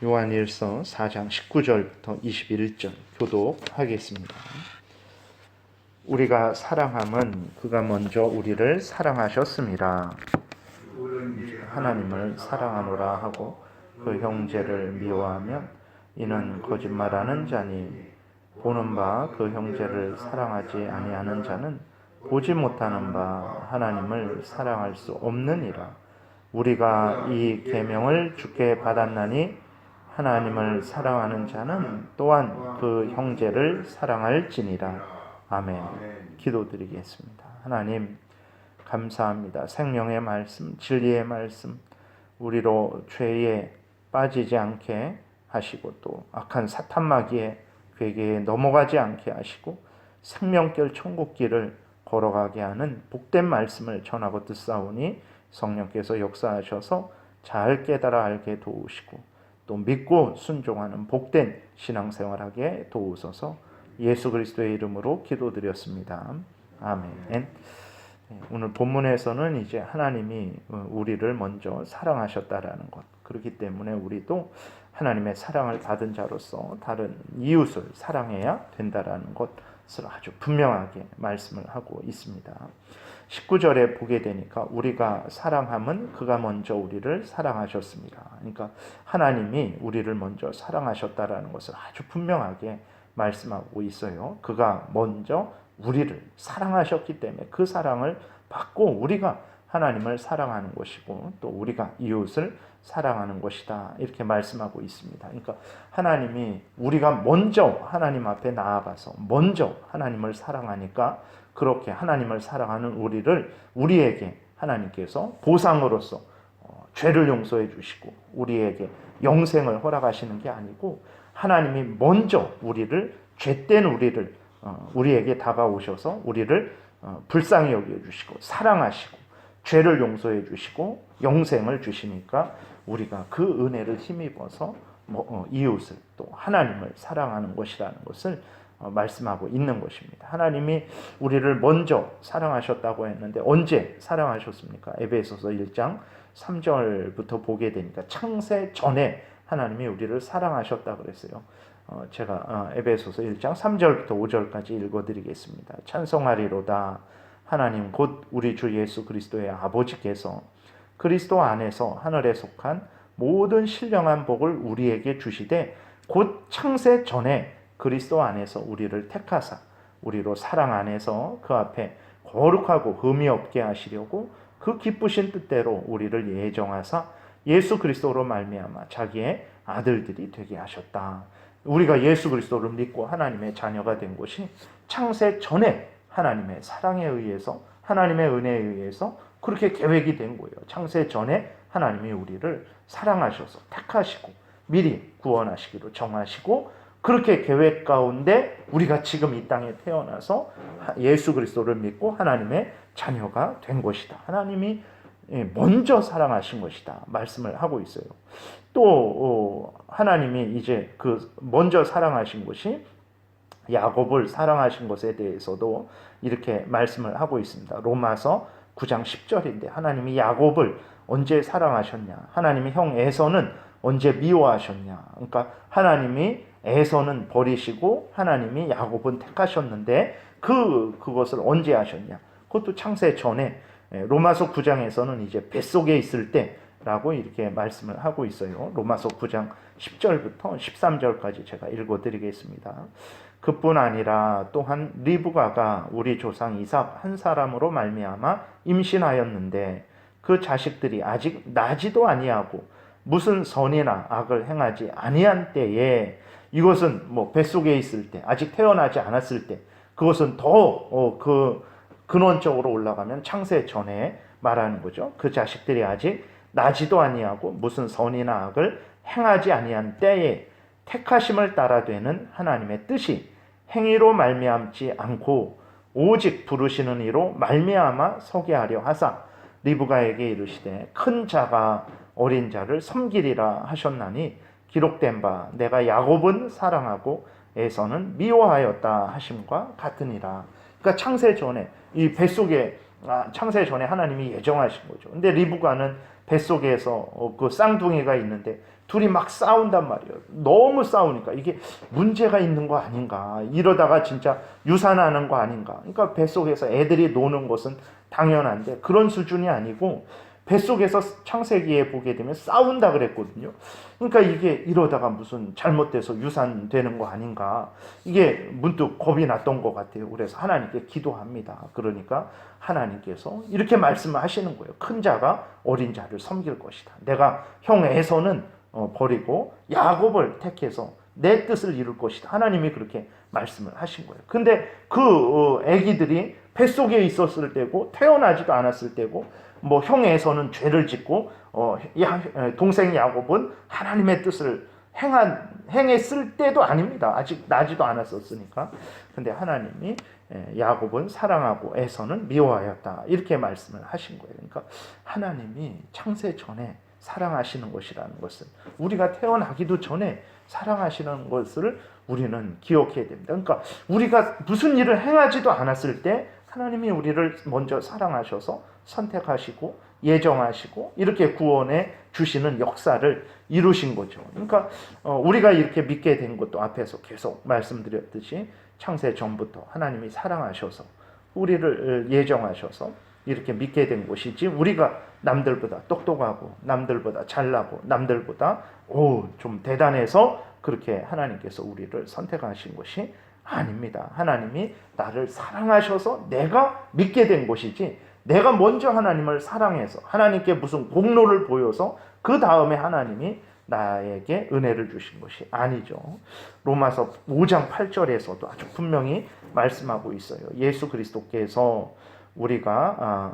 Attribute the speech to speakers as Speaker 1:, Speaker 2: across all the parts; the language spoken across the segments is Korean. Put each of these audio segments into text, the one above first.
Speaker 1: 요한일서 4장 19절부터 21절 교독하겠습니다. 우리가 사랑함은 그가 먼저 우리를 사랑하셨습니다. 하나님을 사랑하노라 하고 그 형제를 미워하면 이는 거짓말하는 자니 보는 바 그 형제를 사랑하지 아니하는 자는 보지 못하는 바 하나님을 사랑할 수 없느니라. 우리가 이 계명을 주께 받았나니 하나님을 사랑하는 자는 또한 그 형제를 사랑할지니라. 아멘. 기도드리겠습니다. 하나님 감사합니다. 생명의 말씀, 진리의 말씀, 우리로 죄에 빠지지 않게 하시고 또 악한 사탄마귀의 괴계에 넘어가지 않게 하시고 생명길 천국길을 걸어가게 하는 복된 말씀을 전하고 듣사오니 성령께서 역사하셔서 잘 깨달아 알게 도우시고 또 믿고 순종하는 복된 신앙생활하게 도우소서. 예수 그리스도의 이름으로 기도드렸습니다. 아멘. 오늘 본문에서는 이제 하나님이 우리를 먼저 사랑하셨다라는 것, 그렇기 때문에 우리도 하나님의 사랑을 받은 자로서 다른 이웃을 사랑해야 된다라는 것을 아주 분명하게 말씀을 하고 있습니다. 19절에 보게 되니까 우리가 사랑함은 그가 먼저 우리를 사랑하셨습니다. 그러니까 하나님이 우리를 먼저 사랑하셨다라는 것을 아주 분명하게 말씀하고 있어요. 그가 먼저 우리를 사랑하셨기 때문에 그 사랑을 받고 우리가 하나님을 사랑하는 것이고 또 우리가 이웃을 사랑하는 것이다, 이렇게 말씀하고 있습니다. 그러니까 하나님이 우리가 먼저 하나님 앞에 나아가서 먼저 하나님을 사랑하니까 그렇게 하나님을 사랑하는 우리에게 하나님께서 보상으로서 죄를 용서해 주시고 우리에게 영생을 허락하시는 게 아니고 하나님이 먼저 죄된 우리에게 다가오셔서 우리를 불쌍히 여겨주시고 사랑하시고 죄를 용서해 주시고 영생을 주시니까 우리가 그 은혜를 힘입어서 이웃을 또 하나님을 사랑하는 것이라는 것을 말씀하고 있는 것입니다. 하나님이 우리를 먼저 사랑하셨다고 했는데 언제 사랑하셨습니까? 에베소서 1장 3절부터 보게 되니까 창세 전에 하나님이 우리를 사랑하셨다고 그랬어요. 제가 에베소서 1장 3절부터 5절까지 읽어드리겠습니다. 찬송하리로다. 하나님 곧 우리 주 예수 그리스도의 아버지께서 그리스도 안에서 하늘에 속한 모든 신령한 복을 우리에게 주시되 곧 창세 전에 그리스도 안에서 우리를 택하사 우리로 사랑 안에서 그 앞에 거룩하고 흠이 없게 하시려고 그 기쁘신 뜻대로 우리를 예정하사 예수 그리스도로 말미암아 자기의 아들들이 되게 하셨다. 우리가 예수 그리스도를 믿고 하나님의 자녀가 된 것이 창세 전에 하나님의 사랑에 의해서 하나님의 은혜에 의해서 그렇게 계획이 된 거예요. 창세 전에 하나님이 우리를 사랑하셔서 택하시고 미리 구원하시기로 정하시고 그렇게 계획 가운데 우리가 지금 이 땅에 태어나서 예수 그리스도를 믿고 하나님의 자녀가 된 것이다. 하나님이 먼저 사랑하신 것이다 말씀을 하고 있어요. 또 하나님이 이제 그 먼저 사랑하신 것이 야곱을 사랑하신 것에 대해서도 이렇게 말씀을 하고 있습니다. 로마서 9장 10절인데 하나님이 야곱을 언제 사랑하셨냐? 하나님이 형 에서는 언제 미워하셨냐? 그러니까 하나님이 에서는 버리시고 하나님이 야곱은 택하셨는데 그것을 언제 하셨냐? 그것도 창세 전에 로마서 9장에서는 이제 뱃속에 있을 때라고 이렇게 말씀을 하고 있어요. 로마서 9장 10절부터 13절까지 제가 읽어드리겠습니다. 그뿐 아니라 또한 리브가가 우리 조상 이삭 한 사람으로 말미암아 임신하였는데 그 자식들이 아직 나지도 아니하고 무슨 선이나 악을 행하지 아니한 때에 이것은 뱃속에 있을 때 아직 태어나지 않았을 때 그것은 더 근원적으로 올라가면 창세 전에 말하는 거죠. 그 자식들이 아직 나지도 아니하고 무슨 선이나 악을 행하지 아니한 때에 택하심을 따라 되는 하나님의 뜻이 행위로 말미암지 않고 오직 부르시는 이로 말미암아 서게 하려 하사 리브가에게 이르시되 큰 자가 어린 자를 섬기리라 하셨나니 기록된 바 내가 야곱은 사랑하고 에서는 미워하였다 하심과 같으니라. 그러니까 창세 전에 이 뱃속에 창세 전에 하나님이 예정하신 거죠. 근데 리브가는 뱃속에서 그 쌍둥이가 있는데 둘이 막 싸운단 말이에요. 너무 싸우니까 이게 문제가 있는 거 아닌가, 이러다가 진짜 유산하는 거 아닌가. 그러니까 뱃속에서 애들이 노는 것은 당연한데 그런 수준이 아니고 뱃속에서 창세기에 보게 되면 싸운다 그랬거든요. 그러니까 이게 이러다가 무슨 잘못돼서 유산되는 거 아닌가, 이게 문득 겁이 났던 것 같아요. 그래서 하나님께 기도합니다. 그러니까 하나님께서 이렇게 말씀을 하시는 거예요. 큰 자가 어린 자를 섬길 것이다. 내가 형 에서는 버리고 야곱을 택해서 내 뜻을 이룰 것이다. 하나님이 그렇게 말씀을 하신 거예요. 근데 그 아기들이 뱃속에 있었을 때고 태어나지도 않았을 때고 뭐 형에서는 죄를 짓고 동생 야곱은 하나님의 뜻을 행했을 때도 아닙니다. 아직 나지도 않았었으니까. 근데 하나님이 야곱은 사랑하고 에서는 미워하였다, 이렇게 말씀을 하신 거예요. 그러니까 하나님이 창세 전에 사랑하시는 것이라는 것은, 우리가 태어나기도 전에 사랑하시는 것을 우리는 기억해야 됩니다. 그러니까 우리가 무슨 일을 행하지도 않았을 때 하나님이 우리를 먼저 사랑하셔서 선택하시고 예정하시고 이렇게 구원해 주시는 역사를 이루신 거죠. 그러니까 우리가 이렇게 믿게 된 것도 앞에서 계속 말씀드렸듯이 창세 전부터 하나님이 사랑하셔서 우리를 예정하셔서 이렇게 믿게 된 것이지, 우리가 남들보다 똑똑하고 남들보다 잘나고 남들보다 좀 대단해서 그렇게 하나님께서 우리를 선택하신 것이 아닙니다. 하나님이 나를 사랑하셔서 내가 믿게 된 것이지, 내가 먼저 하나님을 사랑해서 하나님께 무슨 공로를 보여서 그 다음에 하나님이 나에게 은혜를 주신 것이 아니죠. 로마서 5장 8절에서도 아주 분명히 말씀하고 있어요. 예수 그리스도께서 우리가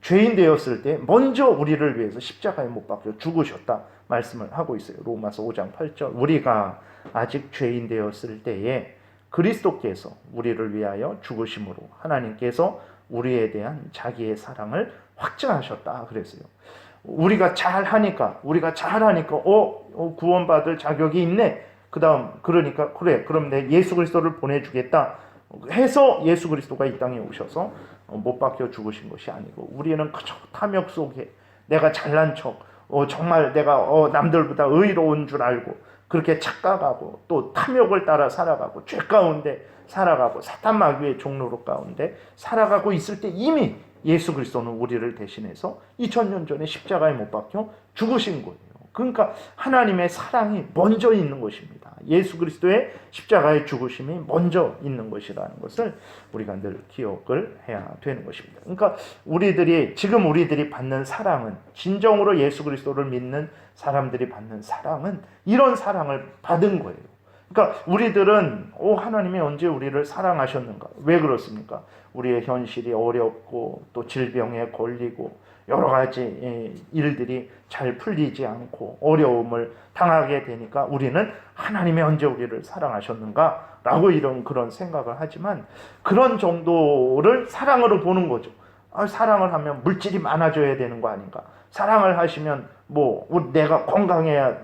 Speaker 1: 죄인 되었을 때 먼저 우리를 위해서 십자가에 못 박혀 죽으셨다 말씀을 하고 있어요. 로마서 5장 8절. 우리가 아직 죄인 되었을 때에 그리스도께서 우리를 위하여 죽으심으로 하나님께서 우리에 대한 자기의 사랑을 확증하셨다 그랬어요. 우리가 잘하니까 구원받을 자격이 있네. 그러니까 그래, 그럼 내 예수 그리스도를 보내주겠다 해서 예수 그리스도가 이 땅에 오셔서 못 박혀 죽으신 것이 아니고, 우리는 그저 탐욕 속에 내가 잘난 척, 정말 내가 남들보다 의로운 줄 알고 그렇게 착각하고 또 탐욕을 따라 살아가고 죄 가운데 살아가고 사탄 마귀의 종로로 가운데 살아가고 있을 때 이미 예수 그리스도는 우리를 대신해서 2000년 전에 십자가에 못 박혀 죽으신 거예요. 그러니까 하나님의 사랑이 먼저 있는 것입니다. 예수 그리스도의 십자가의 죽으심이 먼저 있는 것이라는 것을 우리가 늘 기억을 해야 되는 것입니다. 그러니까 지금 우리들이 받는 사랑은, 진정으로 예수 그리스도를 믿는 사람들이 받는 사랑은 이런 사랑을 받은 거예요. 그러니까 우리들은 하나님이 언제 우리를 사랑하셨는가? 왜 그렇습니까? 우리의 현실이 어렵고 또 질병에 걸리고 여러 가지 일들이 잘 풀리지 않고 어려움을 당하게 되니까 우리는 하나님이 언제 우리를 사랑하셨는가? 라고 그런 생각을 하지만, 그런 정도를 사랑으로 보는 거죠. 사랑을 하면 물질이 많아져야 되는 거 아닌가? 사랑을 하시면 내가 건강해야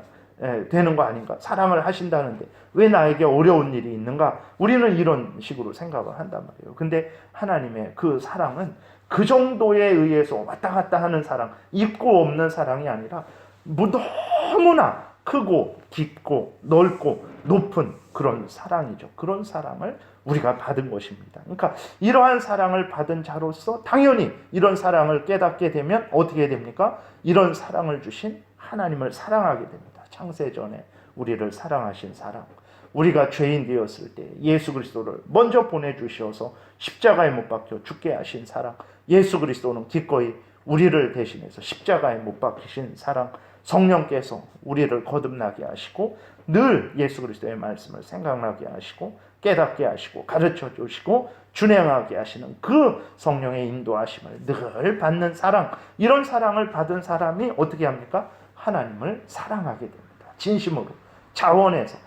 Speaker 1: 되는 거 아닌가? 사랑을 하신다는데 왜 나에게 어려운 일이 있는가? 우리는 이런 식으로 생각을 한단 말이에요. 근데 하나님의 그 사랑은 그 정도에 의해서 왔다 갔다 하는 사랑, 있고 없는 사랑이 아니라 너무나 크고 깊고 넓고 높은 그런 사랑이죠. 그런 사랑을 우리가 받은 것입니다. 그러니까 이러한 사랑을 받은 자로서 당연히 이런 사랑을 깨닫게 되면 어떻게 됩니까? 이런 사랑을 주신 하나님을 사랑하게 됩니다. 창세전에 우리를 사랑하신 사랑, 우리가 죄인 되었을 때 예수 그리스도를 먼저 보내주셔서 십자가에 못 박혀 죽게 하신 사랑, 예수 그리스도는 기꺼이 우리를 대신해서 십자가에 못 박히신 사랑, 성령께서 우리를 거듭나게 하시고 늘 예수 그리스도의 말씀을 생각나게 하시고 깨닫게 하시고 가르쳐 주시고 준행하게 하시는 그 성령의 인도하심을 늘 받는 사랑, 이런 사랑을 받은 사람이 어떻게 합니까? 하나님을 사랑하게 됩니다. 진심으로, 자원해서,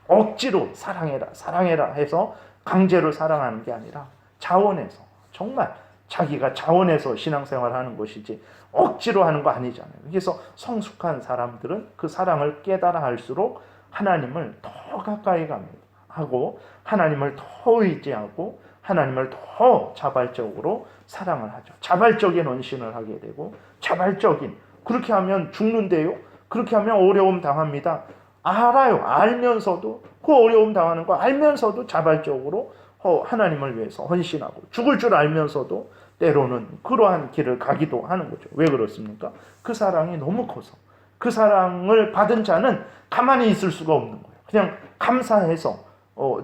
Speaker 1: 억지로 사랑해라 해서 강제로 사랑하는 게 아니라 자원해서, 정말 자기가 자원해서 신앙생활하는 것이지 억지로 하는 거 아니잖아요. 그래서 성숙한 사람들은 그 사랑을 깨달아 할수록 하나님을 더 가까이 하고 하나님을 더 의지하고 하나님을 더 자발적으로 사랑을 하죠. 자발적인 헌신을 하게 되고, 자발적인, 그렇게 하면 죽는데요. 그렇게 하면 어려움 당합니다. 알아요. 알면서도, 그 어려움 당하는 거 알면서도 자발적으로 하나님을 위해서 헌신하고, 죽을 줄 알면서도 때로는 그러한 길을 가기도 하는 거죠. 왜 그렇습니까? 그 사랑이 너무 커서, 그 사랑을 받은 자는 가만히 있을 수가 없는 거예요. 그냥 감사해서,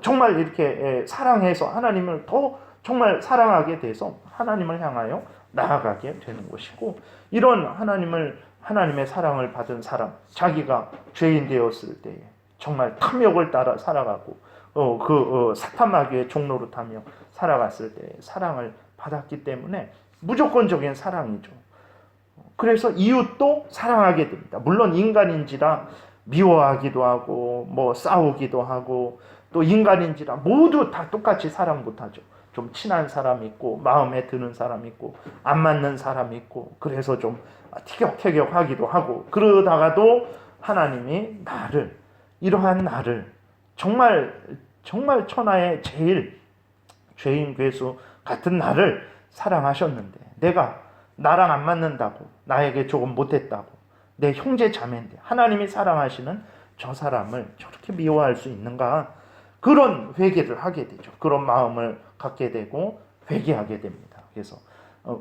Speaker 1: 정말 이렇게 사랑해서 하나님을 더 정말 사랑하게 돼서 하나님을 향하여 나아가게 되는 것이고, 이런 하나님의 사랑을 받은 사람, 자기가 죄인 되었을 때에 정말 탐욕을 따라 살아가고, 사탄 마귀의 종로로 타며 살아갔을 때 사랑을 받았기 때문에 무조건적인 사랑이죠. 그래서 이웃도 사랑하게 됩니다. 물론 인간인지라 미워하기도 하고, 싸우기도 하고, 또 인간인지라 모두 다 똑같이 사랑 못하죠. 좀 친한 사람 있고, 마음에 드는 사람 있고, 안 맞는 사람 있고, 그래서 좀 티격태격하기도 하고, 그러다가도 하나님이 이러한 나를 정말 천하의 제일 죄인 괴수 같은 나를 사랑하셨는데, 내가 나랑 안 맞는다고, 나에게 조금 못했다고, 내 형제 자매인데 하나님이 사랑하시는 저 사람을 저렇게 미워할 수 있는가? 그런 회개를 하게 되죠. 그런 마음을 갖게 되고 회개하게 됩니다. 그래서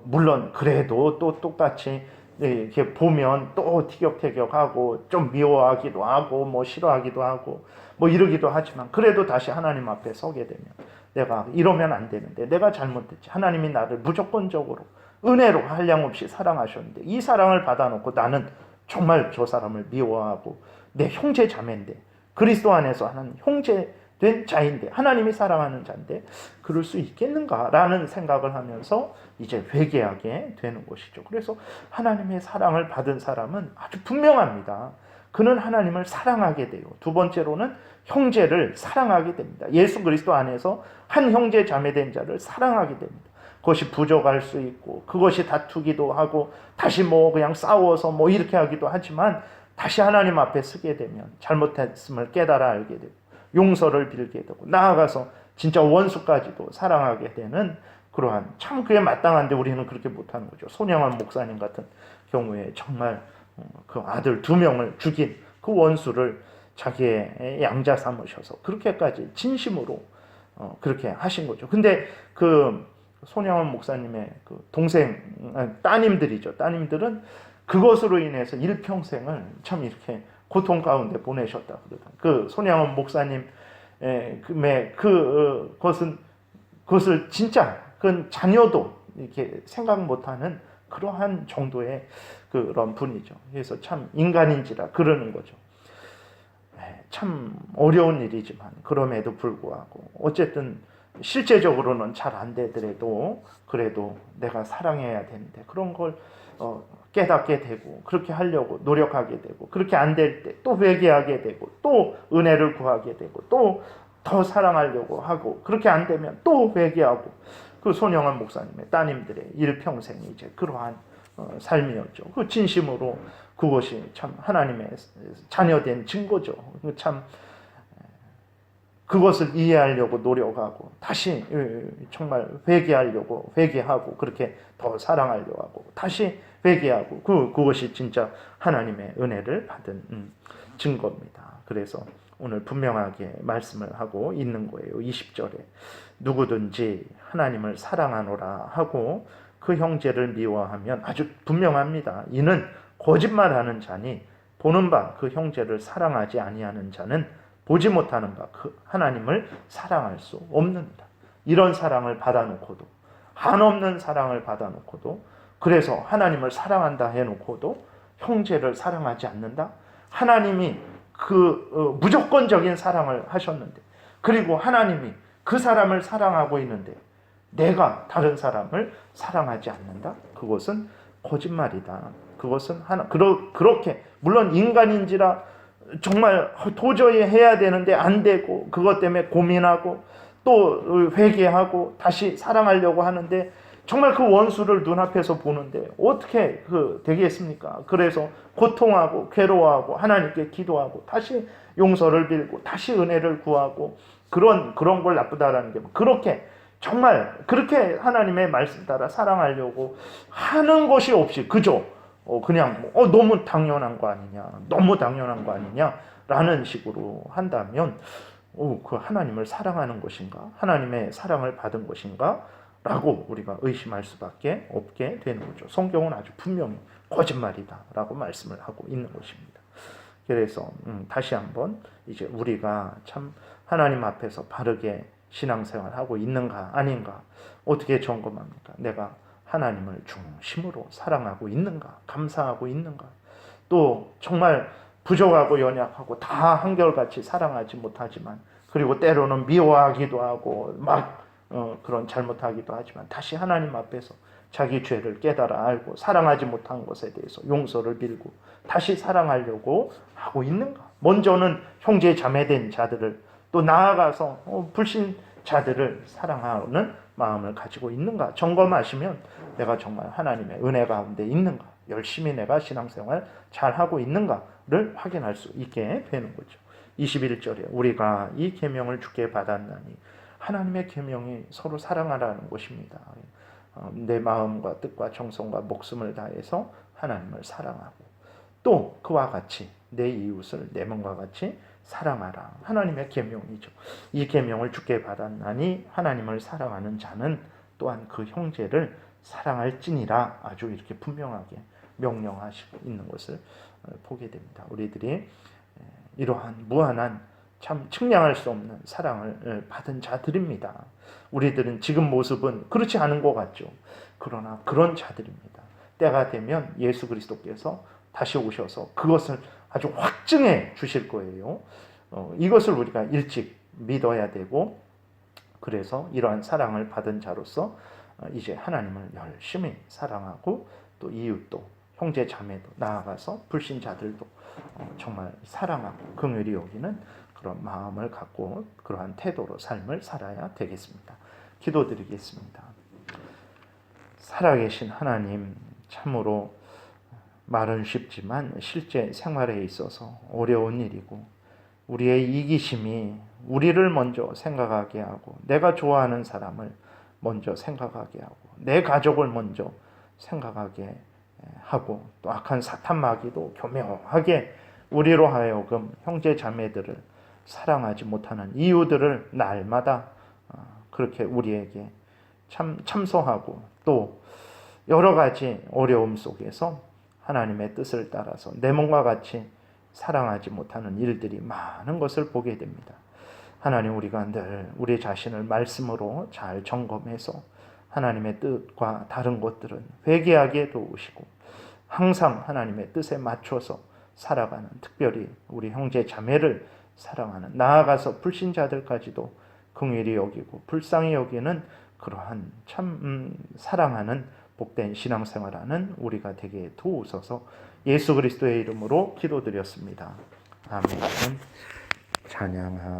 Speaker 1: 물론 그래도 또 똑같이 이렇게 보면 또 티격태격하고 좀 미워하기도 하고 싫어하기도 하고 이러기도 하지만, 그래도 다시 하나님 앞에 서게 되면, 내가 이러면 안 되는데 내가 잘못했지, 하나님이 나를 무조건적으로 은혜로 한량없이 사랑하셨는데 이 사랑을 받아놓고 나는 정말 저 사람을 미워하고, 내 형제 자매인데, 그리스도 안에서 하는 형제 된 자인데, 하나님이 사랑하는 자인데 그럴 수 있겠는가라는 생각을 하면서 이제 회개하게 되는 것이죠. 그래서 하나님의 사랑을 받은 사람은 아주 분명합니다. 그는 하나님을 사랑하게 돼요. 두 번째로는 형제를 사랑하게 됩니다. 예수 그리스도 안에서 한 형제 자매 된 자를 사랑하게 됩니다. 그것이 부족할 수 있고, 그것이 다투기도 하고, 다시 그냥 싸워서 이렇게 하기도 하지만, 다시 하나님 앞에 서게 되면 잘못했음을 깨달아 알게 되고, 용서를 빌게 되고, 나아가서 진짜 원수까지도 사랑하게 되는 그러한, 참 그게 마땅한데 우리는 그렇게 못하는 거죠. 손양원 목사님 같은 경우에 정말 그 아들 2명을 죽인 그 원수를 자기의 양자 삼으셔서 그렇게까지 진심으로 그렇게 하신 거죠. 근데 그 손양원 목사님의 그 따님들이죠. 따님들은 그것으로 인해서 일평생을 참 이렇게 고통 가운데 보내셨다 그러던, 그 손양원 목사님 그것을 진짜 그 자녀도 이렇게 생각 못하는 그러한 정도의 그런 분이죠. 그래서 참 인간인지라 그러는 거죠. 참 어려운 일이지만 그럼에도 불구하고 어쨌든 실제적으로는 잘 안 되더라도 그래도 내가 사랑해야 되는데 그런 걸 깨닫게 되고, 그렇게 하려고 노력하게 되고, 그렇게 안 될 때 또 회개하게 되고, 또 은혜를 구하게 되고, 또 더 사랑하려고 하고, 그렇게 안 되면 또 회개하고, 그 손영환 목사님의 따님들의 일평생이 이제 그러한 삶이었죠. 그 진심으로 그것이 참 하나님의 자녀된 증거죠. 참 그것을 이해하려고 노력하고, 다시 정말 회개하고, 그렇게 더 사랑하려고 하고, 다시 회개하고, 그것이 진짜 하나님의 은혜를 받은 증거입니다. 그래서 오늘 분명하게 말씀을 하고 있는 거예요. 20절에 누구든지 하나님을 사랑하노라 하고 그 형제를 미워하면, 아주 분명합니다. 이는 거짓말하는 자니 보는 바 그 형제를 사랑하지 아니하는 자는 보지 못하는 바 그 하나님을 사랑할 수 없느니라. 이런 사랑을 받아놓고도, 한없는 사랑을 받아놓고도, 그래서 하나님을 사랑한다 해놓고도 형제를 사랑하지 않는다? 하나님이 무조건적인 사랑을 하셨는데, 그리고 하나님이 그 사람을 사랑하고 있는데 내가 다른 사람을 사랑하지 않는다? 그것은 거짓말이다. 그것은 그렇게, 물론 인간인지라 정말 도저히 해야 되는데 안 되고, 그것 때문에 고민하고 또 회개하고 다시 사랑하려고 하는데, 정말 그 원수를 눈앞에서 보는데 어떻게 되겠습니까? 그래서 고통하고 괴로워하고 하나님께 기도하고 다시 용서를 빌고 다시 은혜를 구하고, 그런 걸 나쁘다라는 게, 그렇게 정말 그렇게 하나님의 말씀 따라 사랑하려고 하는 것이 없이 그저 그냥 너무 당연한 거 아니냐, 너무 당연한 거 아니냐라는 식으로 한다면 그 하나님을 사랑하는 것인가, 하나님의 사랑을 받은 것인가 라고 우리가 의심할 수밖에 없게 되는 거죠. 성경은 아주 분명히 거짓말이다라고 말씀을 하고 있는 것입니다. 그래서 다시 한번 이제 우리가 참 하나님 앞에서 바르게 신앙생활하고 있는가 아닌가 어떻게 점검합니까? 내가 하나님을 중심으로 사랑하고 있는가, 감사하고 있는가, 또 정말 부족하고 연약하고 다 한결같이 사랑하지 못하지만, 그리고 때로는 미워하기도 하고 막 그런 잘못하기도 하지만 다시 하나님 앞에서 자기 죄를 깨달아 알고 사랑하지 못한 것에 대해서 용서를 빌고 다시 사랑하려고 하고 있는가? 먼저는 형제 자매된 자들을, 또 나아가서 불신자들을 사랑하는 마음을 가지고 있는가 점검하시면 내가 정말 하나님의 은혜 가운데 있는가, 열심히 내가 신앙생활 잘하고 있는가를 확인할 수 있게 되는 거죠. 21절에 우리가 이 계명을 주께 받았나니, 하나님의 계명이 서로 사랑하라는 것입니다. 내 마음과 뜻과 정성과 목숨을 다해서 하나님을 사랑하고, 또 그와 같이 내 이웃을 내 몸과 같이 사랑하라. 하나님의 계명이죠. 이 계명을 주께 받았나니 하나님을 사랑하는 자는 또한 그 형제를 사랑할지니라. 아주 이렇게 분명하게 명령하시고 있는 것을 보게 됩니다. 우리들이 이러한 무한한 참 측량할 수 없는 사랑을 받은 자들입니다. 우리들은 지금 모습은 그렇지 않은 것 같죠. 그러나 그런 자들입니다. 때가 되면 예수 그리스도께서 다시 오셔서 그것을 아주 확증해 주실 거예요. 이것을 우리가 일찍 믿어야 되고, 그래서 이러한 사랑을 받은 자로서 이제 하나님을 열심히 사랑하고, 또 이웃도 형제 자매도 나아가서 불신자들도 정말 사랑하고 긍휼히 여기는 그런 마음을 갖고 그러한 태도로 삶을 살아야 되겠습니다. 기도드리겠습니다. 살아계신 하나님, 참으로 말은 쉽지만 실제 생활에 있어서 어려운 일이고, 우리의 이기심이 우리를 먼저 생각하게 하고, 내가 좋아하는 사람을 먼저 생각하게 하고, 내 가족을 먼저 생각하게 하고, 또 악한 사탄 마귀도 교묘하게 우리로 하여금 형제 자매들을 사랑하지 못하는 이유들을 날마다 그렇게 우리에게 참소하고, 또 여러 가지 어려움 속에서 하나님의 뜻을 따라서 내 몸과 같이 사랑하지 못하는 일들이 많은 것을 보게 됩니다. 하나님, 우리가 늘 우리 자신을 말씀으로 잘 점검해서 하나님의 뜻과 다른 것들은 회개하게 도우시고, 항상 하나님의 뜻에 맞춰서 살아가는, 특별히 우리 형제 자매를 사랑하는, 나아가서 불신자들까지도 긍휼히 여기고 불쌍히 여기는 그러한 참 사랑하는 복된 신앙생활하는 우리가 되게 도우소서. 예수 그리스도의 이름으로 기도드렸습니다. 아멘. 찬양하